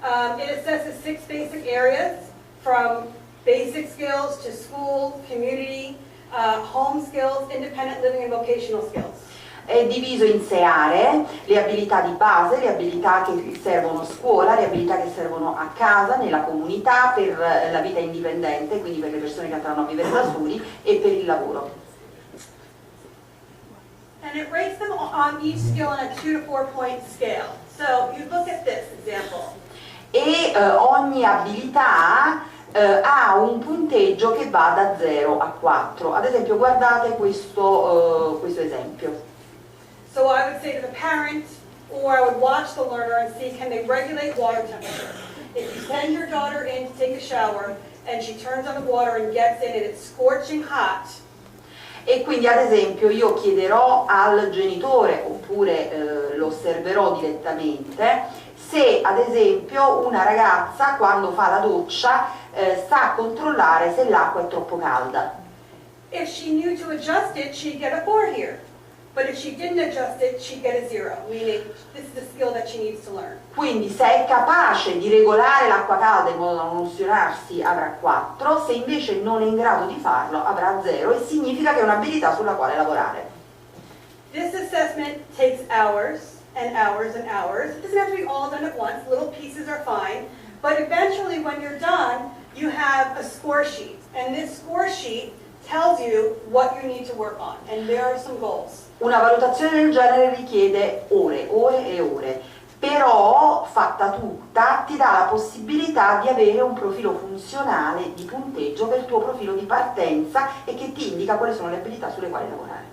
It assesses 6 basic areas, from basic skills to school, community, home skills, independent living and vocational skills. È diviso in 6 aree: le abilità di base, le abilità che servono a scuola, le abilità che servono a casa, nella comunità, per la vita indipendente, quindi per le persone che andranno a vivere da soli, e per il lavoro. And it rates them on each skill on a 2 to 4 point scale. So you look at this example. E ogni abilità ha un punteggio che va da 0 a 4. Ad esempio, guardate questo esempio. So I would say to the parent, or I would watch the learner and see, can they regulate water temperature? If you send your daughter in to take a shower and she turns on the water and gets in and it's scorching hot. E quindi, ad esempio, io chiederò al genitore, oppure lo osserverò direttamente, se ad esempio una ragazza quando fa la doccia sa controllare se l'acqua è troppo calda. If she knew to adjust it, she'd get a 4 here. But if she didn't adjust it, she'd get a 0, meaning this is a skill that she needs to learn. Quindi se è capace di regolare l'acqua calda in modo da non ustionarsi avrà 4, se invece non è in grado di farlo avrà 0, e significa che è un'abilità sulla quale lavorare. This assessment takes hours and hours and hours. It doesn't have to be all done at once, little pieces are fine, but eventually when you're done, you have a score sheet, and this score sheet tells you what you need to work on, and there are some goals. Una valutazione del genere richiede ore, ore e ore, però fatta tutta ti dà la possibilità di avere un profilo funzionale di punteggio per il tuo profilo di partenza e che ti indica quali sono le abilità sulle quali lavorare.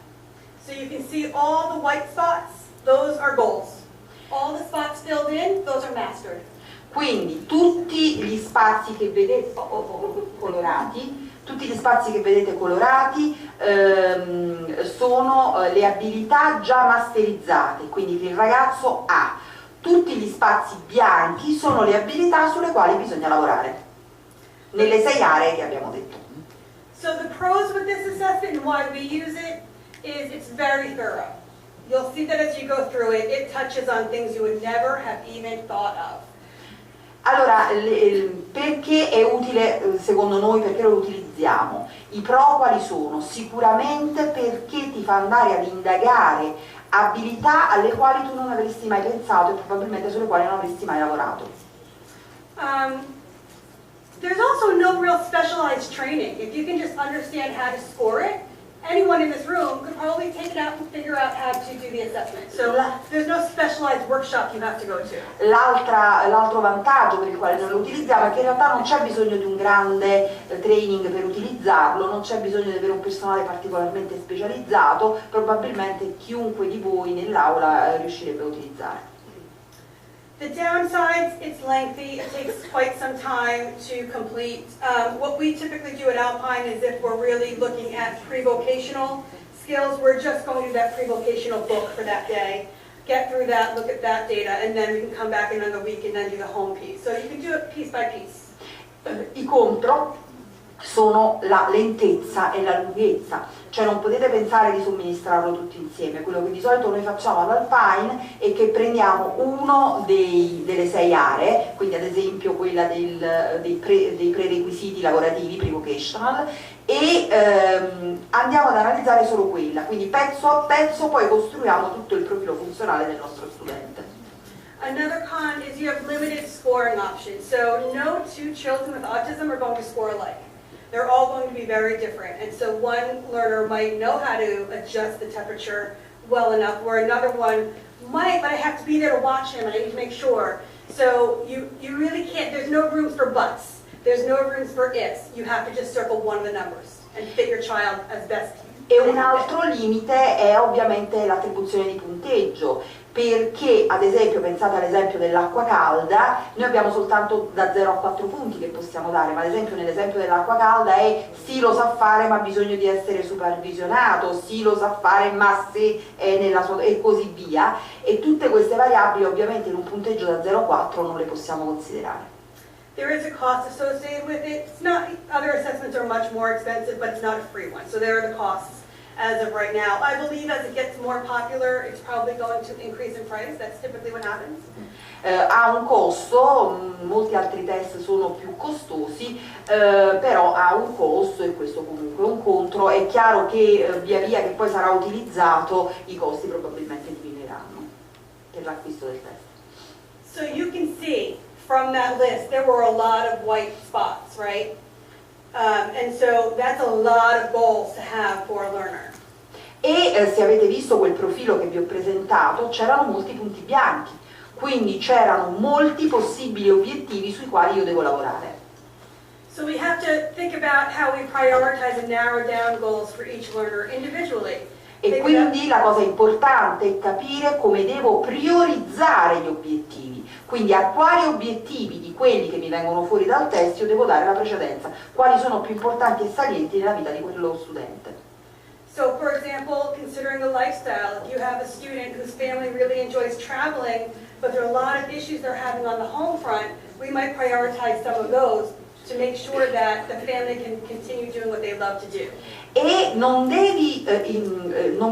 So you can see all the white spots, those are goals. All the spots filled in, those are mastered. Quindi tutti gli spazi che vedete colorati, sono le abilità già masterizzate, quindi che il ragazzo ha. Tutti gli spazi bianchi sono le abilità sulle quali bisogna lavorare, nelle 6 aree che abbiamo detto. So the pros with this assessment and why we use it is it's very thorough. You'll see that as you go through it, it touches on things you would never have even thought of. Allora, perché è utile secondo noi, perché lo utilizziamo? I pro quali sono? Sicuramente perché ti fa andare ad indagare abilità alle quali tu non avresti mai pensato e probabilmente sulle quali non avresti mai lavorato. There's also no real specialized training. If you can just understand how to score it, anyone in this room could probably take it out and figure out how to do the assessment. So there's no specialized workshop you have to go to. L'altro vantaggio per il quale noi lo utilizziamo è che in realtà non c'è bisogno di un grande training per utilizzarlo, non c'è bisogno di avere un personale particolarmente specializzato, probabilmente chiunque di voi nell'aula riuscirebbe a utilizzare. The downsides, it's lengthy, it takes quite some time to complete. What we typically do at Alpine is if we're really looking at pre-vocational skills, we're just going to do that pre-vocational book for that day, get through that, look at that data, and then we can come back another week and then do the home piece. So you can do it piece by piece. I contro sono la lentezza e la lunghezza, cioè non potete pensare di somministrarlo tutti insieme. Quello che di solito noi facciamo all'Alpine è che prendiamo uno delle 6 aree, quindi ad esempio quella dei prerequisiti lavorativi, pre-vocational, e andiamo ad analizzare solo quella, quindi pezzo a pezzo poi costruiamo tutto il profilo funzionale del nostro studente. Another con is you have limited scoring options, so no 2 children with autism are going to score alike. They're all going to be very different, and so one learner might know how to adjust the temperature well enough, where another one might, but I have to be there to watch him and I need to make sure. So you really can't, there's no rooms for buts, there's no rooms for ifs, you have to just circle one of the numbers and fit your child as best. E un altro limite è ovviamente l'attribuzione di punteggio, perché ad esempio, pensate all'esempio dell'acqua calda, noi abbiamo soltanto da 0 a 4 punti che possiamo dare, ma ad esempio nell'esempio dell'acqua calda è sì lo sa fare ma ha bisogno di essere supervisionato, sì lo sa fare ma se è nella sua, e così via, e tutte queste variabili ovviamente in un punteggio da 0 a 4 non le possiamo considerare. There is a cost associated with it. It's not, other assessments are much more expensive, but it's not a free one. So there are the costs as of right now. I believe as it gets more popular, it's probably going to increase in price. That's typically what happens. Ha un costo, molti altri test sono più costosi, però ha un costo e questo comunque è un contro. È chiaro che via via che poi sarà utilizzato i costi probabilmente diminuiranno per l'acquisto del test. So you can see from that list there were a lot of white spots, right? And so that's a lot of goals to have for a learner. E se avete visto quel profilo che vi ho presentato, c'erano molti punti bianchi, quindi c'erano molti possibili obiettivi sui quali io devo lavorare. So we have to think about how we prioritize and narrow down goals for each learner individually. E quindi la cosa importante è capire come devo priorizzare gli obiettivi, quindi a quali obiettivi di quelli che mi vengono fuori dal test io devo dare la precedenza, quali sono più importanti e salienti nella vita di quello studente. So for example, considering the lifestyle, if you have a student whose family really enjoys traveling, but there are a lot of issues they're having on the home front, we might prioritize some of those to make sure that the family can continue doing what they love to do. E non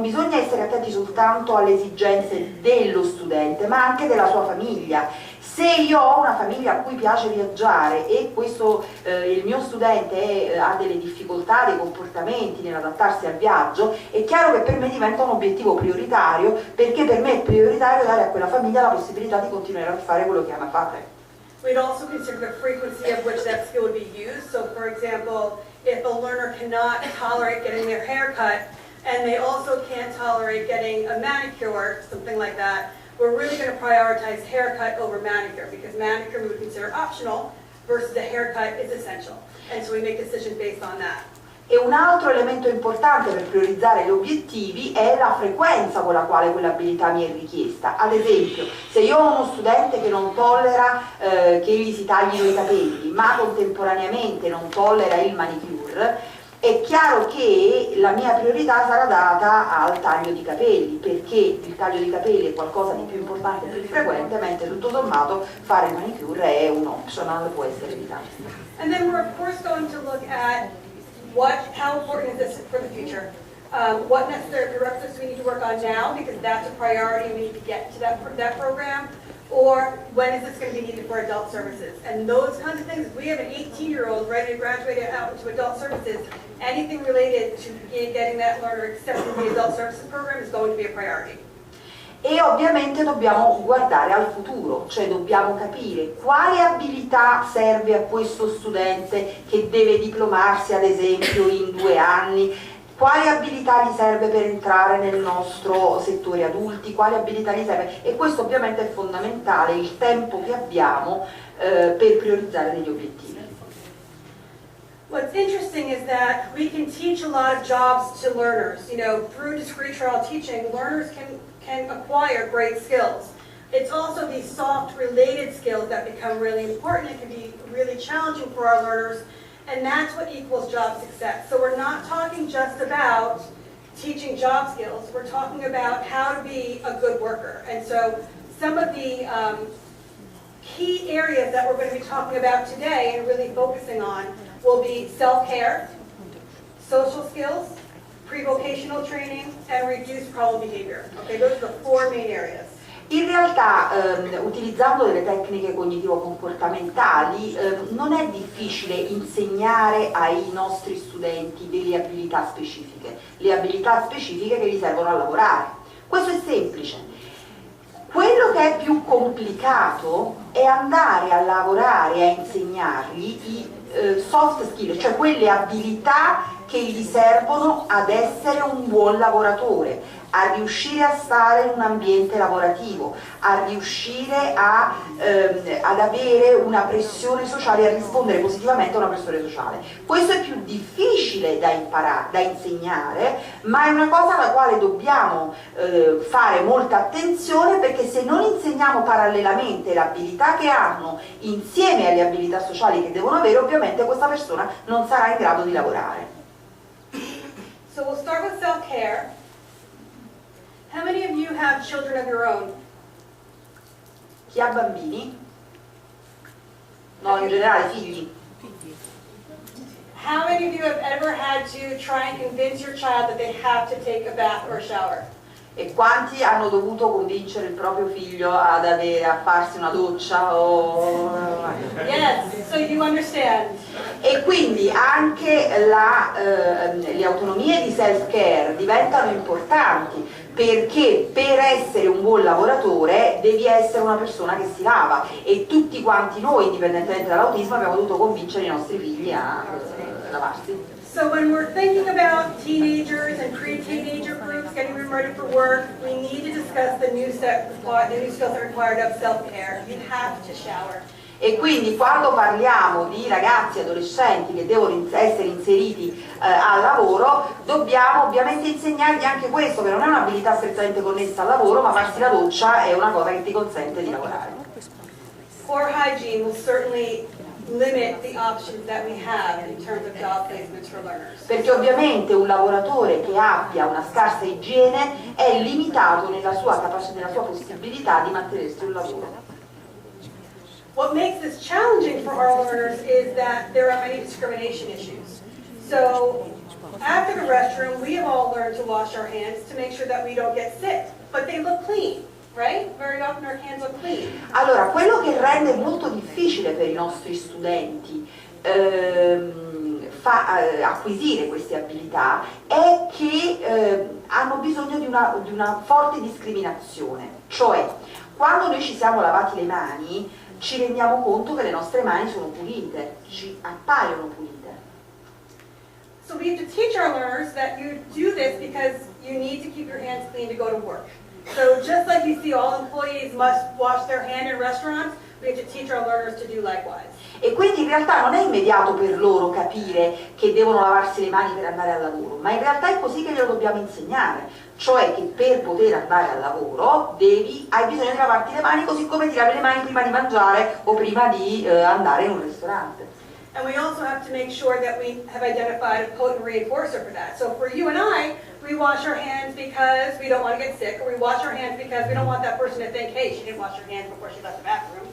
bisogna essere attenti soltanto alle esigenze dello studente, ma anche della sua famiglia. Se io ho una famiglia a cui piace viaggiare e il mio studente ha delle difficoltà, dei comportamenti nell'adattarsi al viaggio, è chiaro che per me diventa un obiettivo prioritario, perché per me è prioritario dare a quella famiglia la possibilità di continuare a fare quello che ama fare. We'd also consider the frequency of which that skill would be used. So for example, if a learner cannot tolerate getting their hair cut, and they also can't tolerate getting a manicure, something like that, we're really going to prioritize haircut over manicure, because manicure we would consider optional, versus the haircut is essential. And so we make decisions based on that. E un altro elemento importante per priorizzare gli obiettivi è la frequenza con la quale quell'abilità mi è richiesta. Ad esempio, se io ho uno studente che non tollera che gli si taglino i capelli, ma contemporaneamente non tollera il manicure, è chiaro che la mia priorità sarà data al taglio di capelli, perché il taglio di capelli è qualcosa di più importante e più frequente, mentre tutto sommato fare il manicure è un optional, può essere evitato. And then we're of course going to look at how important is this for the future? What necessary prerequisites we need to work on now, because that's a priority, we need to get to that program, or when is this going to be needed for adult services? And those kinds of things. If we have an 18-year-old ready to graduate out into adult services, anything related to getting that learner accepted in the adult services program is going to be a priority. E ovviamente dobbiamo guardare al futuro, cioè dobbiamo capire quale abilità serve a questo studente che deve diplomarsi ad esempio in 2 anni, quale abilità gli serve per entrare nel nostro settore adulti, quale abilità gli serve, e questo ovviamente è fondamentale, il tempo che abbiamo per priorizzare degli obiettivi. What's interesting is that we can teach a lot of jobs to learners. You know, through discrete trial teaching, learners can acquire great skills. It's also these soft related skills that become really important. It can be really challenging for our learners, and that's what equals job success. So we're not talking just about teaching job skills, we're talking about how to be a good worker. And so some of the key areas that we're going to be talking about today and really focusing on will be self-care, social skills, pre-vocational training, and reduced problem behavior. Okay, those are the 4 main areas. In realtà, utilizzando delle tecniche cognitivo-comportamentali, non è difficile insegnare ai nostri studenti delle abilità specifiche, le abilità specifiche che gli servono a lavorare. Questo è semplice. Quello che è più complicato è andare a lavorare e a insegnargli i soft skill, cioè quelle abilità che gli servono ad essere un buon lavoratore, a riuscire a stare in un ambiente lavorativo, a riuscire ad avere una pressione sociale, a rispondere positivamente a una pressione sociale. Questo è più difficile da imparare, da insegnare, ma è una cosa alla quale dobbiamo fare molta attenzione, perché se non insegniamo parallelamente l'abilità che hanno insieme alle abilità sociali che devono avere, ovviamente questa persona non sarà in grado di lavorare. So we'll start with self-care. How many of you have children of your own? Chi ha bambini? No, in generale figli. How many of you have ever had to try and convince your child that they have to take a bath or a shower? E quanti hanno dovuto convincere il proprio figlio a farsi una doccia o... Yes, you understand. E quindi anche le autonomie di self-care diventano importanti, perché per essere un buon lavoratore devi essere una persona che si lava, e tutti quanti noi, indipendentemente dall'autismo, abbiamo dovuto convincere i nostri figli a lavarsi. So when we're thinking about teenagers and pre-teenager groups getting them ready for work, we need to discuss the new skills that are required of self-care. You have to shower. E quindi quando parliamo di ragazzi e adolescenti che devono essere inseriti al lavoro, dobbiamo ovviamente insegnargli anche questo, che non è un'abilità strettamente connessa al lavoro, ma farsi la doccia è una cosa che ti consente di lavorare. Poor hygiene will certainly limit the options that we have in terms of job placements for learners. Perché ovviamente un lavoratore che abbia una scarsa igiene è limitato nella sua capacità, nella sua possibilità di mantenersi un lavoro. What makes this challenging for our learners is that there are many discrimination issues. So after the restroom, we have all learned to wash our hands to make sure that we don't get sick, but they look clean, right? Very often our hands look clean. Allora, quello che rende molto difficile per i nostri studenti acquisire queste abilità è che hanno bisogno di una forte discriminazione, cioè quando noi ci siamo lavati le mani ci rendiamo conto che le nostre mani sono pulite, ci appaiono pulite. So we have to teach our learners that you do this because you need to keep your hands clean to go to work. So just like you see all employees must wash their hand in restaurants, we have to teach our learners to do likewise. E quindi in realtà non è immediato per loro capire che devono lavarsi le mani per andare al lavoro, ma in realtà è così che glielo dobbiamo insegnare, cioè che per poter andare al lavoro hai bisogno di lavarti le mani così come ti lavi le mani prima di mangiare o prima di andare in un ristorante. And we also have to make sure that we have identified a potent reinforcer for that. So for you and I, we wash our hands because we don't want to get sick, or we wash our hands because we don't want that person to think, hey, she didn't wash her hands before she left the bathroom.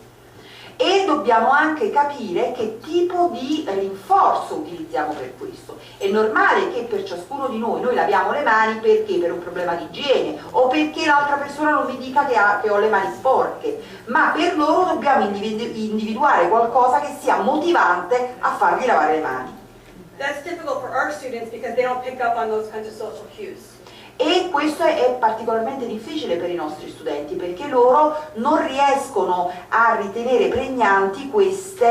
E dobbiamo anche capire che tipo di rinforzo utilizziamo per questo. È normale che per ciascuno di noi laviamo le mani perché per un problema di igiene o perché l'altra persona non mi dica che ho le mani sporche, ma per loro dobbiamo individuare qualcosa che sia motivante a fargli lavare le mani. That's difficult for our students because they don't pick up on those kinds of social cues. E questo è particolarmente difficile per i nostri studenti perché loro non riescono a ritenere pregnanti questi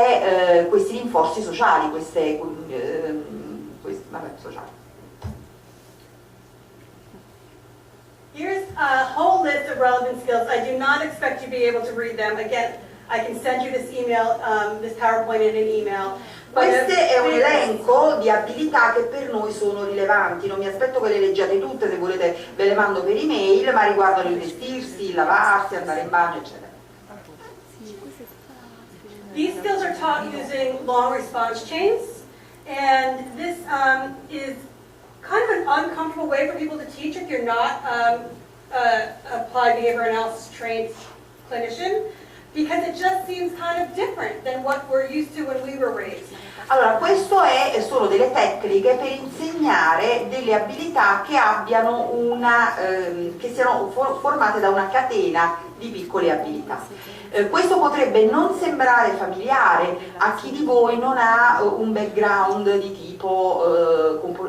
rinforzi sociali, sociali. Here's a whole list of relevant skills. I do not expect you to be able to read them. Again, I can send you this email, this PowerPoint in an email. Questo è un elenco di abilità che per noi sono rilevanti, non mi aspetto che le leggiate tutte, se volete ve le mando per email, ma riguardano il vestirsi, il lavarsi, andare in bagno, eccetera. These skills are taught using long response chains, and this is kind of an uncomfortable way for people to teach if you're not applied behavior analysis trained clinician, because it just seems kind of different than what we're used to when we were raised. Allora, questo sono delle tecniche per insegnare delle abilità che abbiano che siano formate da una catena di piccole abilità. Questo potrebbe non sembrare familiare a chi di voi non ha un background di tipo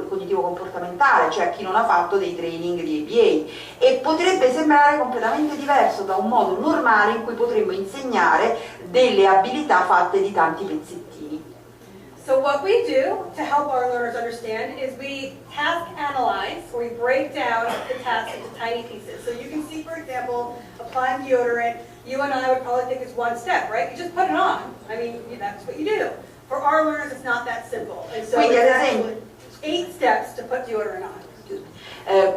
cognitivo-comportamentale, cioè a chi non ha fatto dei training di ABA, e potrebbe sembrare completamente diverso da un modo normale in cui potremmo insegnare delle abilità fatte di tanti pezzettini. So what we do to help our learners understand is we task analyze, or we break down the task into tiny pieces. So you can see, for example, applying deodorant, you and I would probably think it's one step, right? You just put it on. I mean, that's what you do. For our learners, it's not that simple. And so it's actually 8 steps to put deodorant on.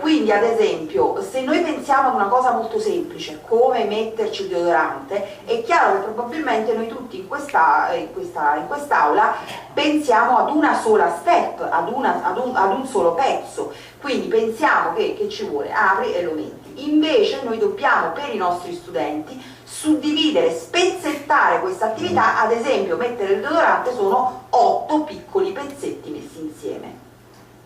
Quindi ad esempio se noi pensiamo ad una cosa molto semplice come metterci il deodorante, è chiaro che probabilmente noi tutti in quest'aula pensiamo ad una sola step, ad un solo pezzo, quindi pensiamo che ci vuole, apri e lo metti. Invece noi dobbiamo per i nostri studenti suddividere, spezzettare questa attività. Ad esempio mettere il deodorante sono 8 piccoli pezzetti messi insieme.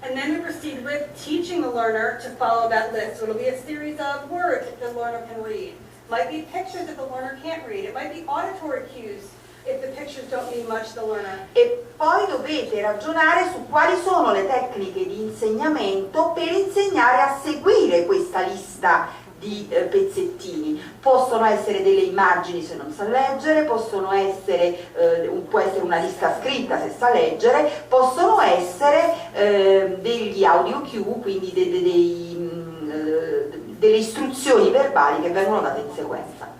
And then we proceed with teaching the learner to follow that list. So it'll be a series of words that the learner can read. It might be pictures that the learner can't read. It might be auditory cues if the pictures don't mean much to the learner. E poi dovete ragionare su quali sono le tecniche di insegnamento per insegnare a seguire questa lista di pezzettini. Possono essere delle immagini se non sa leggere, possono essere, può essere una lista scritta se sa leggere, possono essere degli audio cue, quindi delle istruzioni verbali che vengono date in sequenza.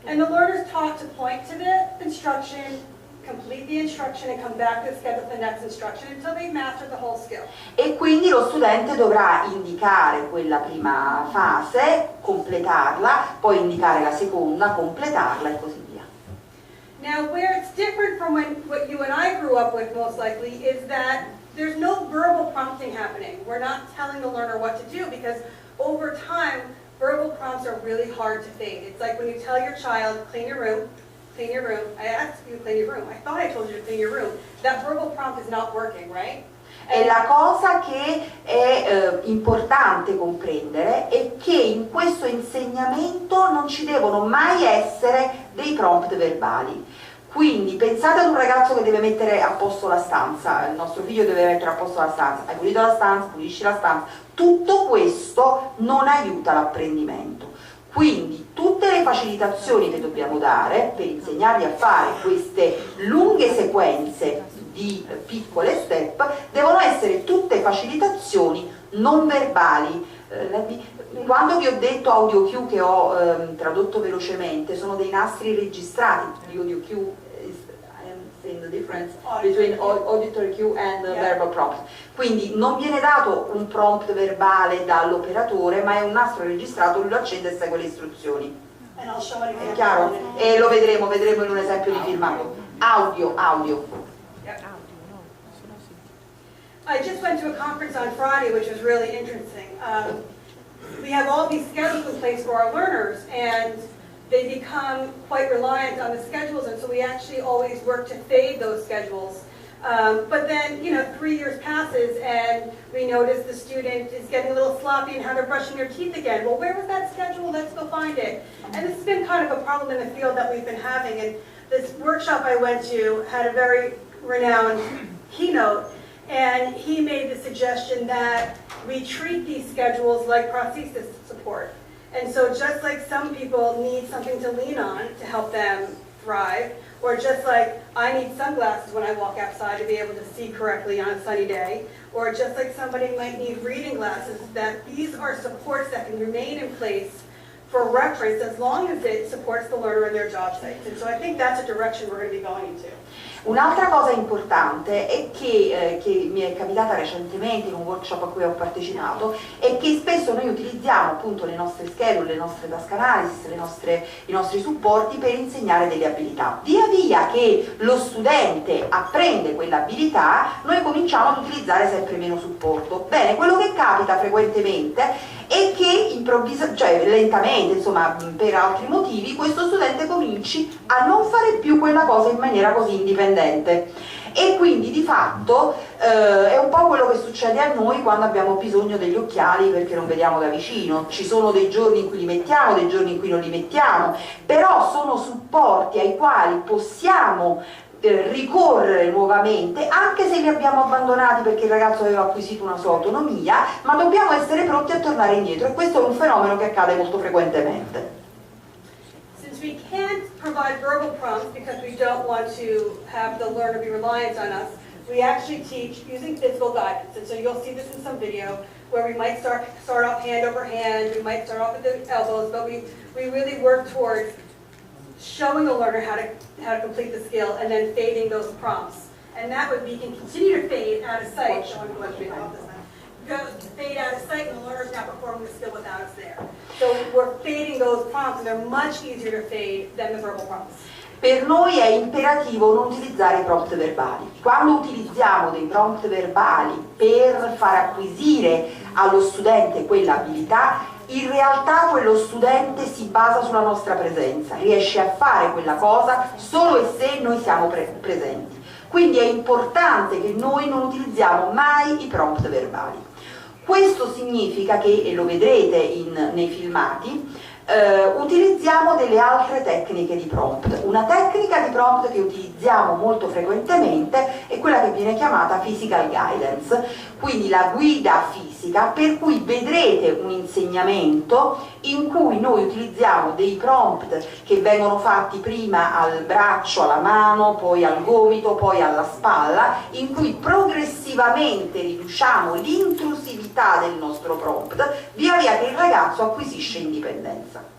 And the learner's taught to point to the instruction, complete the instruction, and come back to the schedule for the next instruction until they master the whole skill. E quindi lo studente dovrà indicare quella prima fase, completarla, poi indicare la seconda, completarla e così via. Now, where it's different from what you and I grew up with, most likely, is that there's no verbal prompting happening. We're not telling the learner what to do because over time, verbal prompts are really hard to fade. It's like when you tell your child, clean your room. Clean your room. I asked you to clean your room. I thought I told you to clean your room. That verbal prompt is not working, right? E la cosa che è importante comprendere è che in questo insegnamento non ci devono mai essere dei prompt verbali. Quindi pensate ad un ragazzo che deve mettere a posto la stanza, il nostro figlio deve mettere a posto la stanza, hai pulito la stanza, pulisci la stanza, tutto questo non aiuta l'apprendimento. Quindi tutte le facilitazioni che dobbiamo dare per insegnargli a fare queste lunghe sequenze di piccole step devono essere tutte facilitazioni non verbali. Quando vi ho detto audio cue che ho tradotto velocemente, sono dei nastri registrati. The audio cue is, I am saying the difference between auditory cue and verbal prompt. Quindi non viene dato un prompt verbale dall'operatore, ma è un nastro registrato, lui lo accende e segue le istruzioni. È chiaro? E lo vedremo in un esempio di filmato. Audio. I just went to a conference on Friday, which was really interesting. We have all these schedules in place for our learners, and they become quite reliant on the schedules, and so we actually always work to fade those schedules. But then, 3 years passes, and we notice the student is getting a little sloppy in how they're brushing their teeth again. Well, where was that schedule? Let's go find it. And this has been kind of a problem in the field that we've been having, and this workshop I went to had a very renowned keynote, and he made the suggestion that we treat these schedules like prosthesis support. And so just like some people need something to lean on to help them thrive, or just like I need sunglasses when I walk outside to be able to see correctly on a sunny day, or just like somebody might need reading glasses, that these are supports that can remain in place for reference as long as it supports the learner in their job sites. And so I think that's a direction we're going to be going into. Un'altra cosa importante è che mi è capitata recentemente in un workshop a cui ho partecipato è che spesso noi utilizziamo appunto le nostre schedule, le nostre task analysis, i nostri supporti per insegnare delle abilità. Via via che lo studente apprende quell'abilità, noi cominciamo ad utilizzare sempre meno supporto. Bene, quello che capita frequentemente è che lentamente, insomma, per altri motivi, questo studente cominci a non fare più quella cosa in maniera così indipendente. E quindi di fatto è un po' quello che succede a noi quando abbiamo bisogno degli occhiali perché non vediamo da vicino. Ci sono dei giorni in cui li mettiamo, dei giorni in cui non li mettiamo, però sono supporti ai quali possiamo ricorrere nuovamente, anche se li abbiamo abbandonati perché il ragazzo aveva acquisito una sua autonomia, ma dobbiamo essere pronti a tornare indietro, e questo è un fenomeno che accade molto frequentemente. Since we can't provide verbal prompts because we don't want to have the learner be reliant on us, we actually teach using physical guidance. And so you'll see this in some video where we might start off hand over hand, we might start off with the elbows, but we really work towards showing the learner how to complete the skill and then fading those prompts. And that would be, can continue to fade out of sight. Fade out of sight, and the learner is now performing the skill without us there. So we're fading those prompts, and they're much easier to fade than the verbal prompts. Per noi è imperativo non utilizzare i prompt verbali. Quando utilizziamo dei prompt verbali per far acquisire allo studente quell'abilità, in realtà quello studente si basa sulla nostra presenza, riesce a fare quella cosa solo e se noi siamo presenti. Quindi è importante che noi non utilizziamo mai i prompt verbali. Questo significa che, e lo vedrete nei filmati, utilizziamo delle altre tecniche di prompt. Una tecnica di prompt che utilizziamo molto frequentemente è quella che viene chiamata physical guidance, quindi la guida fisica, per cui vedrete un insegnamento in cui noi utilizziamo dei prompt che vengono fatti prima al braccio, alla mano, poi al gomito, poi alla spalla, in cui progressivamente riduciamo l'intrusività del nostro prompt via via che il ragazzo acquisisce indipendenza.